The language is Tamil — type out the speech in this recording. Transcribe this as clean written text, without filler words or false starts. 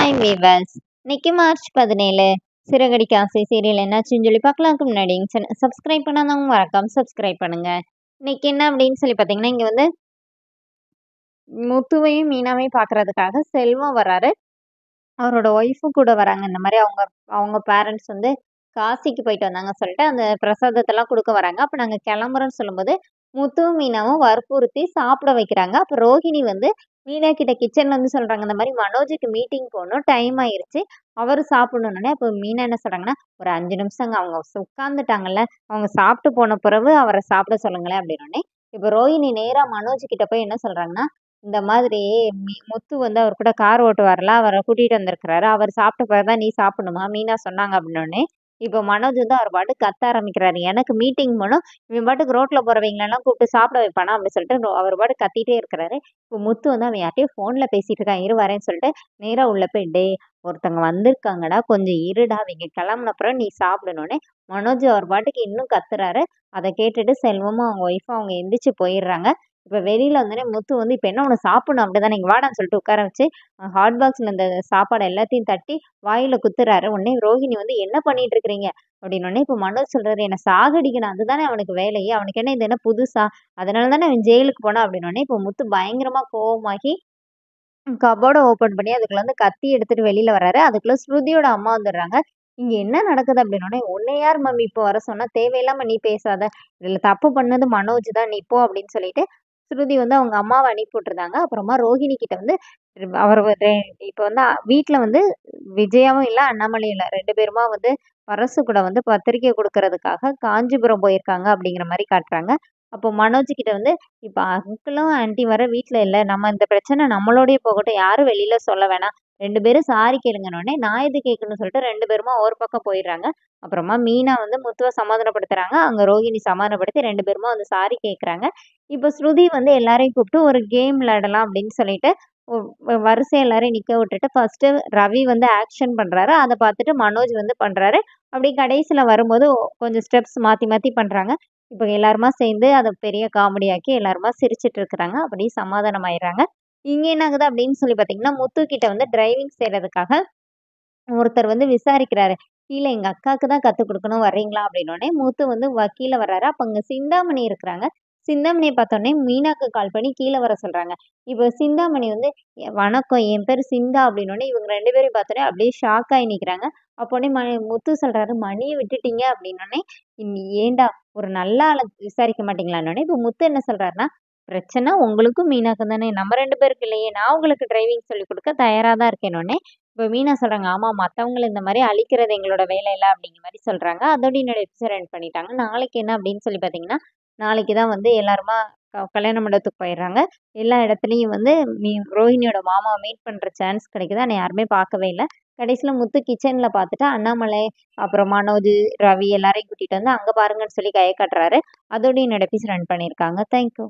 Hi viewers. இன்னைக்கு மார்ச் 17 சிறகடிக்க ஆசை சீரியல் என்னாச்சுன்னு சொல்லி பார்க்கலாம்க்கு முன்னாடி சப்ஸ்கிரைப் பண்ணாதவங்க மறக்காம சப்ஸ்கிரைப் பண்ணுங்க. இன்னைக்கு என்ன அப்படின்னு சொல்லி பார்த்தீங்கன்னா, இங்க வந்து முத்துவையும் மீனாவையும் பார்க்கறதுக்காக செல்வம் வராரு. அவரோட ஒய்ஃபும் கூட வராங்க. இந்த மாதிரி அவங்க அவங்க பேரண்ட்ஸ் வந்து காசிக்கு போயிட்டு வந்தாங்க சொல்லிட்டு அந்த பிரசாதத்தெல்லாம் கொடுக்க வராங்க. அப்போ நாங்கள் கிளம்புறோம்னு சொல்லும்போது முத்துவும் மீனாவும் வற்புறுத்தி சாப்பிட வைக்கிறாங்க. அப்போ ரோஹிணி வந்து மீனா கிட்ட கிச்சன்ல வந்து சொல்றாங்க, இந்த மாதிரி மனோஜுக்கு மீட்டிங் போகணும், டைம் ஆயிருச்சு, அவர் சாப்பிடணுன்னே. அப்போ மீனா என்ன சொல்றாங்கன்னா, ஒரு 5 நிமிஷங்க, அவங்க உட்காந்துட்டாங்கல்ல, அவங்க சாப்பிட்டு போன பிறகு அவரை சாப்பிட சொல்லுங்களேன் அப்படின்னோடனே. இப்போ ரோஹிணி நேரா மனோஜ் கிட்ட போய் என்ன சொல்றாங்கன்னா, இந்த மாதிரி முத்து வந்து அவர் கூட கார் ஓட்டுவார்ல, அவரை கூட்டிட்டு வந்திருக்கிறாரு, அவர் சாப்பிட்ட பிறகு தான் நீ சாப்பிடணுமா மீனா சொன்னாங்க அப்படின்னோடனே. இப்போ மனோஜ் வந்து அவர் பாட்டுக்கு கத்த ஆரம்பிக்கிறாரு, எனக்கு மீட்டிங் போகணும், இவன் பாட்டுக்கு ரோட்ல போறவங்களெல்லாம் கூப்பிட்டு சாப்பிட வைப்பானா அப்படின்னு சொல்லிட்டு அவர் பாட்டுக்கு கத்திட்டே இருக்கிறாரு. இப்போ முத்து வந்து அவன் யார்ட்டையும் ஃபோன்ல பேசிட்டு இருக்கான், இரு வரேன்னு சொல்லிட்டு நேரா உள்ள போய், டே ஒருத்தவங்க வந்திருக்காங்கடா, கொஞ்சம் இருடா, அவங்க கிளம்புன அப்புறம் நீ சாப்பிடணுன்னே. மனோஜ் அவர் பாட்டுக்கு இன்னும் கத்துறாரு. அதை கேட்டுட்டு செல்வமும் அவங்க ஒய்ஃபும் அவங்க எந்திரிச்சு போயிடுறாங்க. இப்போ வெளியில வந்தோடனே முத்து வந்து, இப்போ என்ன உனக்கு சாப்பிடணும் அப்படிதானே, இங்கே வாடான்னு சொல்லிட்டு உட்கார வச்சு ஹாட் பாக்ஸ்ல இந்த சாப்பாடு எல்லாத்தையும் தட்டி வாயில குத்துறாரு. உடனே ரோஹிணி வந்து, என்ன பண்ணிட்டு இருக்கிறீங்க அப்படின்னோடனே. இப்போ மனோஜ் சொல்றாரு, என்னை சாகடிக்கணும், அதுதானே அவனுக்கு வேலையே, அவனுக்கு என்ன இது என்ன புதுசா, அதனால தானே அவன் ஜெயிலுக்கு போனான் அப்படின்னோடனே. இப்போ முத்து பயங்கரமா கோவமாகி கபோர்டை ஓப்பன் பண்ணி அதுக்குள்ள வந்து கத்தி எடுத்துட்டு வெளியில வராரு. அதுக்குள்ள ஸ்ருதியோட அம்மா வந்துடுறாங்க. இங்க என்ன நடக்குது அப்படின்னோடனே, உன்னை யார் மம்மி இப்போ வர சொன்னா, தேவையில்லாம நீ பேசாத, இதுல தப்பு பண்ணது மனோஜ் தான், நீ போ அப்படின்னு சொல்லிட்டு ஸ்ருதி வந்து அவங்க அம்மாவை அனுப்பி விட்டுருந்தாங்க. அப்புறமா ரோஹிணி கிட்ட வந்து அவர் இப்போ வந்து வீட்டுல வந்து விஜயாவும் இல்ல அண்ணாமலையும் இல்ல, 2 பேருமா வந்து அரசு கூட வந்து பத்திரிக்கை கொடுக்கறதுக்காக காஞ்சிபுரம் போயிருக்காங்க அப்படிங்கிற மாதிரி காட்டுறாங்க. அப்போ மனோஜ் கிட்ட வந்து, இப்ப அங்கிளும் ஆன்ட்டி வர வீட்ல இல்ல, நம்ம இந்த பிரச்சனை நம்மளோடயே போகட்டும், யாரும் வெளியில சொல்ல வேணாம், 2 பேரும் சாரி கேளுங்கன்னோடனே, நான் எது கேட்கணும்னு சொல்லிட்டு 2 பேருமா ஒரு பக்கம் போயிடுறாங்க. அப்புறமா மீனா வந்து முத்துவ சமாதானப்படுத்துறாங்க. அங்க ரோஹிணி சமாதானப்படுத்தி 2 பேருமா வந்து சாரி கேட்கறாங்க. இப்போ ஸ்ருதி வந்து எல்லாரையும் கூப்பிட்டு ஒரு கேம் விளையாடலாம் அப்படின்னு சொல்லிட்டு வரிசையா எல்லாரையும் நிக்க விட்டுட்டு ஃபர்ஸ்ட் ரவி வந்து ஆக்ஷன் பண்றாரு. அதை பார்த்துட்டு மனோஜ் வந்து பண்றாரு. அப்படி கடைசியில வரும்போது கொஞ்சம் ஸ்டெப்ஸ் மாத்தி மாத்தி பண்றாங்க. இப்போ எல்லாருமா சேர்ந்து அதை பெரிய காமெடியாக்கி எல்லாருமா சிரிச்சிட்டு இருக்கிறாங்க. அப்படி சமாதானம் ஆயிடுறாங்க. இங்க என்ன ஆகுது அப்படின்னு சொல்லி பாத்தீங்கன்னா, முத்து கிட்ட வந்து டிரைவிங் செய்யறதுக்காக ஒருத்தர் வந்து விசாரிக்கிறாரு. கீழ எங்க அக்காக்கு தான் கத்துக் குடுக்கணும், வர்றீங்களா அப்படின்னோடனே. முத்து வந்து கீழ வர்றாரு. அப்ப அங்க சிந்தாமணி இருக்கிறாங்க. சிந்தாமணிய பார்த்தோனே மீனாக்கு கால் பண்ணி கீழ வர சொல்றாங்க. இப்போ சிந்தாமணி வந்து, வணக்கம், என் பேரு சிந்தா அப்படின்னோடனே இவங்க 2 பேரையும் பார்த்தோனே அப்படியே ஷாக் ஆகி நிக்கிறாங்க. அப்போனே முத்து சொல்றாரு, மணிய விட்டுட்டீங்க அப்படின்னோடனே, ஏன்டா ஒரு நல்ல ஆள விசாரிக்க மாட்டீங்களான்னோடனே. இப்போ முத்து என்ன சொல்றாருன்னா, பிரச்சனை உங்களுக்கும் மீனாக்கும் தானே, நம்ம 2 பேருக்கு இல்லையே, நான் உங்களுக்கு டிரைவிங் சொல்லிக் கொடுக்க தயாரா தான் இருக்கேன்னோடனே. இப்போ மீனா சொல்றாங்க, ஆமா, மத்தவங்கள இந்த மாதிரி அழிக்கிறது எங்களோட வேலை இல்ல அப்படிங்கிற மாதிரி சொல்றாங்க. அதோட என்னோட எபிசோட் எண்ட் பண்ணிட்டாங்க. நாளைக்கு என்ன அப்படின்னு சொல்லி பாத்தீங்கன்னா, நாளைக்கு தான் வந்து எல்லாருமா கல்யாண மண்டபத்துக்கு போயிடுறாங்க. எல்லா இடத்துலயும் வந்து ரோஹிணியோட மாமாவை மீட் பண்ற சான்ஸ் கிடைக்குது. ஆனா யாருமே பார்க்கவே இல்லை. கடைசியில முத்து கிச்சன்ல பார்த்துட்டு அண்ணாமலை, அப்புறம் மனோஜ், ரவி எல்லாரையும் கூட்டிட்டு வந்து அங்க பாருங்கன்னு சொல்லி கையை காட்டுறாரு. அதோட என்னோட எபிசோட் ரன் பண்ணியிருக்காங்க. தேங்க்யூ.